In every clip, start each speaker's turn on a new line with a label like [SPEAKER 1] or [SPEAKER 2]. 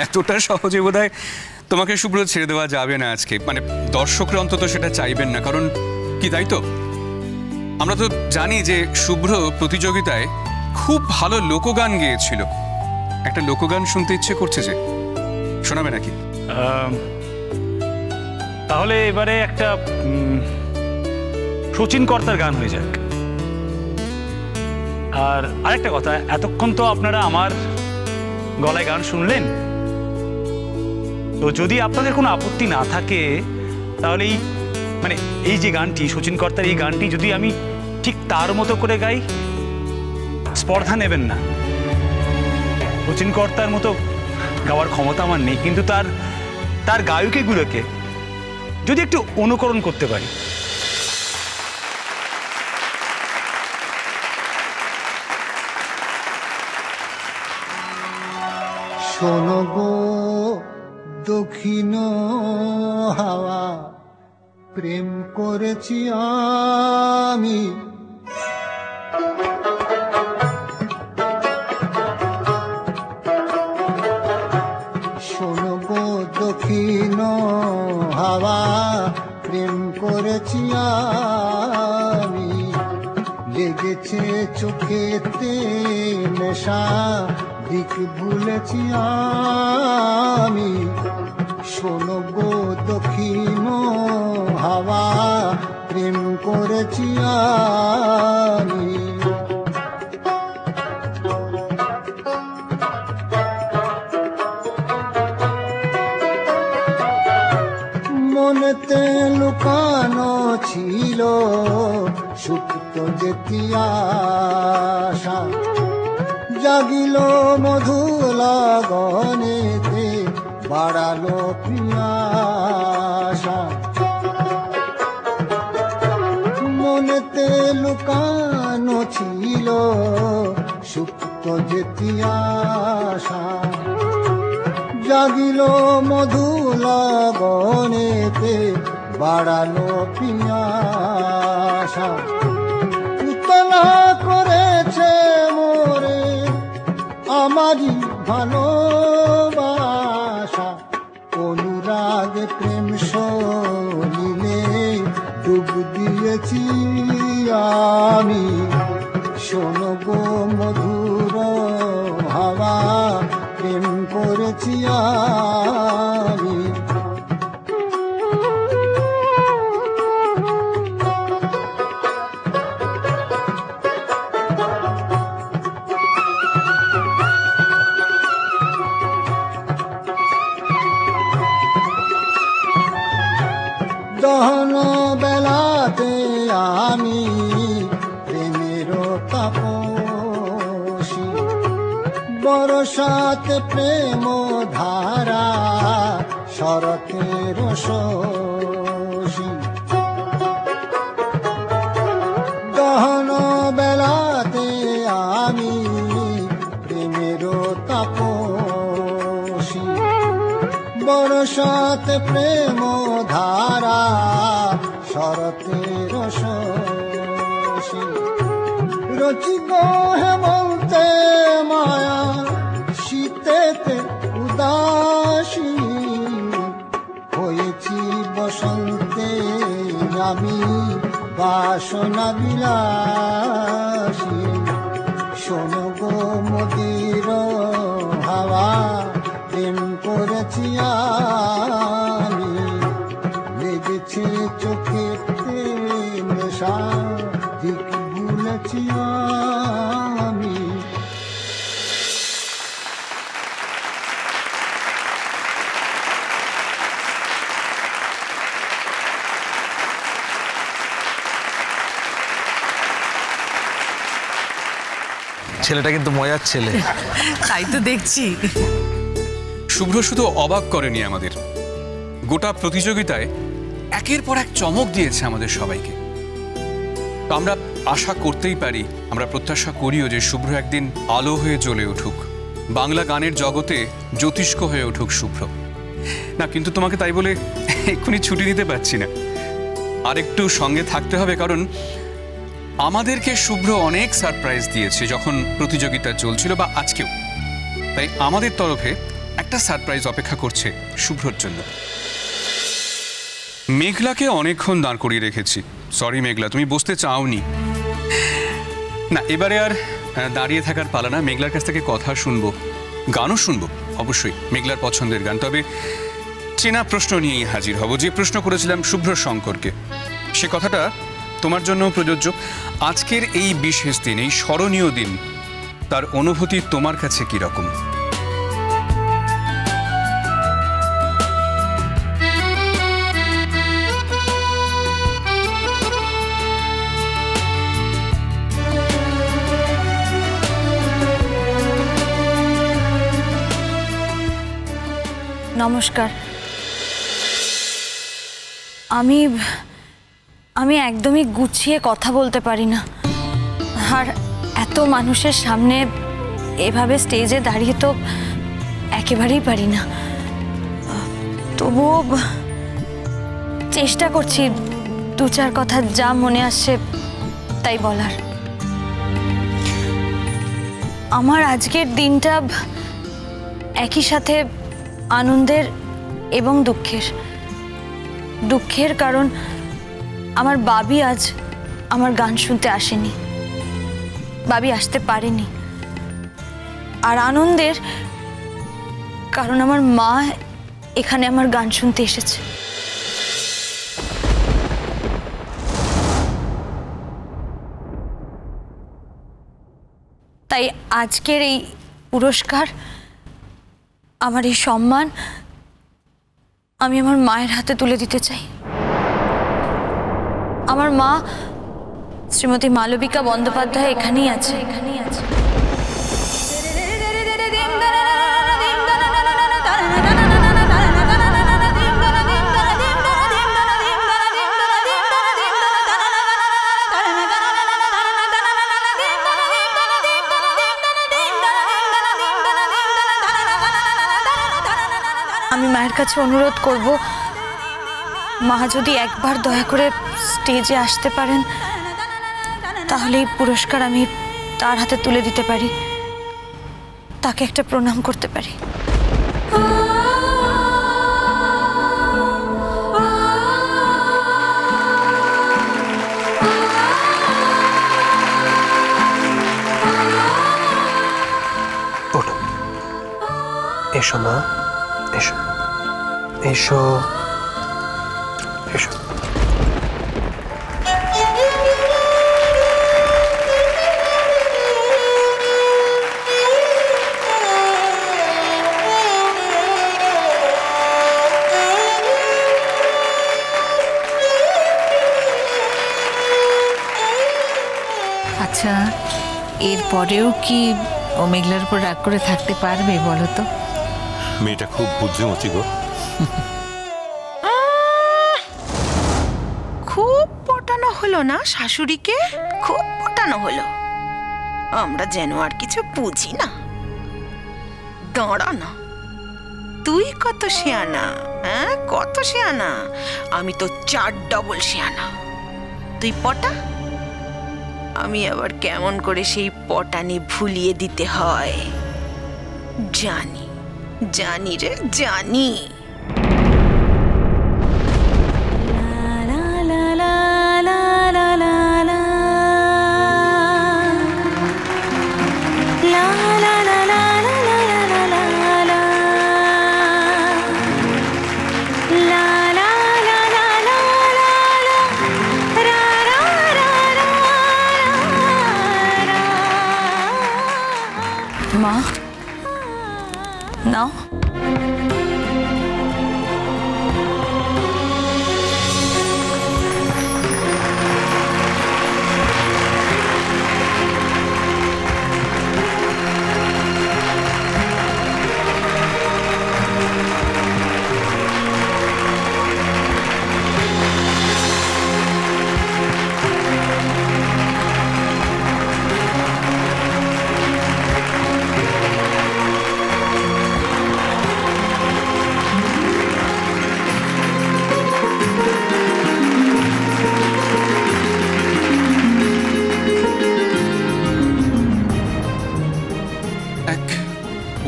[SPEAKER 1] এতটা সহজে বোধহয় তোমাকে শুভ্র ছেড়ে দেওয়া যাবে না আজকে, মানে দর্শকরা অন্তত সেটা চাইবেন না, কারণ কি তাই তো? আমরা তো জানি যে শুভ্র প্রতিযোগিতায় খুব ভালো লোকগান গেয়েছিল। একটা লোকগান শুনতে ইচ্ছে করছে, যে শোনাবে নাকি?
[SPEAKER 2] তাহলে এবারে একটা শচীন কর্তার গান হয়ে যাক। আর আরেকটা কথা, এতক্ষণ তো আপনারা আমার গলায় গান শুনলেন, তো যদি আপনাদের কোনো আপত্তি না থাকে তাহলে এই যে গানটি, শচীন কর্তার এই গানটি যদি আমি ঠিক তার মতো করে গাই, স্পর্ধা নেবেন না। শচীন কর্তার মতো গাওয়ার ক্ষমতা আমার নেই, কিন্তু তার গায়কীগুলোকে যদি একটু অনুকরণ করতে পারি।
[SPEAKER 3] শোনো গো দক্ষিণ হাওয়া, প্রেম করেছি আমি, শোনো গো দক্ষিণ হাওয়া, প্রেম করেছি আমি, লেগেছে চোখেতে নেশা, দিক ভুলেছি আমি, শোনো গো দক্ষিণ হাওয়া, প্রেম করেছি আমি। মনেতে লুকানো ছিল সুপ্ত যেতি আশা, জাগিল মধু লগনেতে, বাড়ালো পিয়াসা। মনেতে লুকানো ছিল সুপ্ত যেতি আশা, জাগিল মধু লগনেতে, বাড়ালো পিয়াসা। উতলা করেছে মোরে আমারই ভালোবাসা, অনুরাগ প্রেম সলিলে ডুব দিয়েছি আমি, শোনো গো মধুর হাওয়া, প্রেম করেছি আমি। দহন বেলাতে আমি প্রেমের তাপসী, বরসাতে প্রেম ধারা, শরতের শোষী। দহন বেলাতে আমি প্রেমের তাপসী, বরসাতে প্রেম ধারা, শরতের শোষী। রচি গো হেমন্তে মায়া, শীতেতে উদাসী, হয়েছি বসন্তে আমি বাসনা বিলাসী, শোনো গো মদির হাওয়া, প্রেম করেছি আমি, লেগেছে চোখেতে নেশা, দিক ভুলেছি আমি।
[SPEAKER 4] ছেলেটা কিন্তু মজার ছেলে।
[SPEAKER 5] তাই তো দেখছি।
[SPEAKER 1] শুভ্র শুধু অবাক করেনি আমাদের, গোটা প্রতিযোগিতায় একের পর এক চমক দিয়েছে আমাদের সবাইকে। তো আমরা আশা করতেই পারি, আমরা প্রত্যাশা করিও যে শুভ্র একদিন আলো হয়ে জ্বলে উঠুক, বাংলা গানের জগতে জ্যোতিষ্ক হয়ে উঠুক শুভ্র। না, কিন্তু তোমাকে তাই বলে এক্ষুনি ছুটি নিতে পারছি না, আর একটু সঙ্গে থাকতে হবে, কারণ আমাদেরকে শুভ্র অনেক সারপ্রাইজ দিয়েছে যখন প্রতিযোগিতা চলছিল বা আজকেও। তাই আমাদের তরফে একটা সারপ্রাইজ অপেক্ষা করছে শুভ্রর জন্য। মেঘলাকে অনেকক্ষণ দাঁড় করিয়ে রেখেছি। সরি মেঘলা, তুমি বসতে চাওনি। না, এবারে আর দাঁড়িয়ে থাকার পালা না। মেঘলার কাছ থেকে কথা শুনবো, গানও শুনবো অবশ্যই, মেঘলার পছন্দের গান। তবে চেনা প্রশ্ন নিয়েই হাজির হব। যে প্রশ্ন করেছিলাম শুভ্র শঙ্করকে, সে কথাটা তোমার জন্য প্রযোজ্য। আজকের এই বিশেষ দিন, এই স্মরণীয় দিন, তার অনুভূতি তোমার কাছে কি রকম?
[SPEAKER 6] নমস্কার। আমি একদমই গুছিয়ে কথা বলতে পারি না, আর এত মানুষের সামনে এভাবে স্টেজে দাঁড়িয়ে তো একেবারেই পারি না। তবুও চেষ্টা করছি দু চার কথা যা মনে আসছে তাই বলার। আমার আজকের দিনটা একই সাথে আনন্দের এবং দুঃখের। দুঃখের কারণ আমার বাবি আজ আমার গান শুনতে আসেনি, বাবি আসতে পারেনি। আর আনন্দের কারণ আমার মা এখানে আমার গান শুনতে এসেছে। তাই আজকের এই পুরস্কার, আমার এই সম্মান আমি আমার মায়ের হাতে তুলে দিতে চাই। আমার মা শ্রীমতী মালবিকা বন্দ্যোপাধ্যায় এখানেই আছে। আমি মায়ের কাছে অনুরোধ করব, মা যদি একবার দয়া করে স্টেজে আসতে পারেন, তাহলে এই পুরস্কার আমি তার হাতে তুলে দিতে পারি, তাকে একটা প্রণাম করতে পারি।
[SPEAKER 7] এসো মা, এসো এসো এসো।
[SPEAKER 5] আচ্ছা, এরপরেও কি ও মেঘলার উপর রাগ করে থাকতে পারবে বলো তো?
[SPEAKER 8] মেয়েটা খুব বুদ্ধিমতী গো।
[SPEAKER 9] খুব পটানো হলো না শাশুড়িকে, খুব পটানো হলো। আমরা যেন আর কিছু বুঝি না। দাঁড়া না, তুই কত শিয়ানা, হ্যাঁ কত শিয়ানা। আমি তো 4 ডবল শিয়ানা। তুই পটা, আমি আবার কেমন করে সেই পটানি ভুলিয়ে দিতে হয় জানি, জানি রে জানি।
[SPEAKER 6] মা, নাও।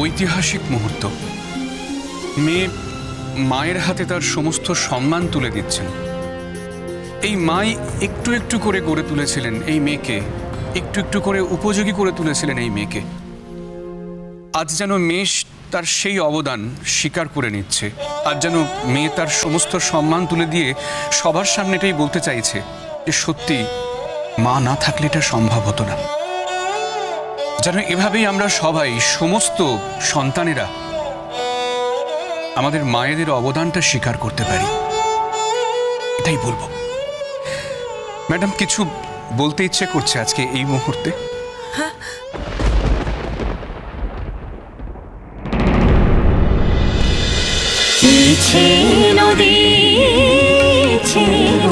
[SPEAKER 1] ঐতিহাসিক মুহূর্ত। মেয়ে মায়ের হাতে তার সমস্ত সম্মান তুলে দিচ্ছেন। এই মাই একটু একটু করে গড়ে তুলেছিলেন এই মেয়েকে, একটু একটু করে উপযোগী করে তুলেছিলেন এই মেয়েকে। আজ যেন মেয়ে তার সেই অবদান স্বীকার করে নিচ্ছে, আর যেন মেয়ে তার সমস্ত সম্মান তুলে দিয়ে সবার সামনে এটাই বলতে চাইছে যে সত্যি মা না থাকলে এটা সম্ভব হতো না। যেন এভাবেই আমরা সবাই, সমস্ত সন্তানেরা আমাদের মায়েদের অবদানটা স্বীকার করতে পারি, এটাই বলবো। ম্যাডাম, কিছু বলতে ইচ্ছে করছে আজকে এই মুহূর্তে?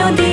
[SPEAKER 10] নদী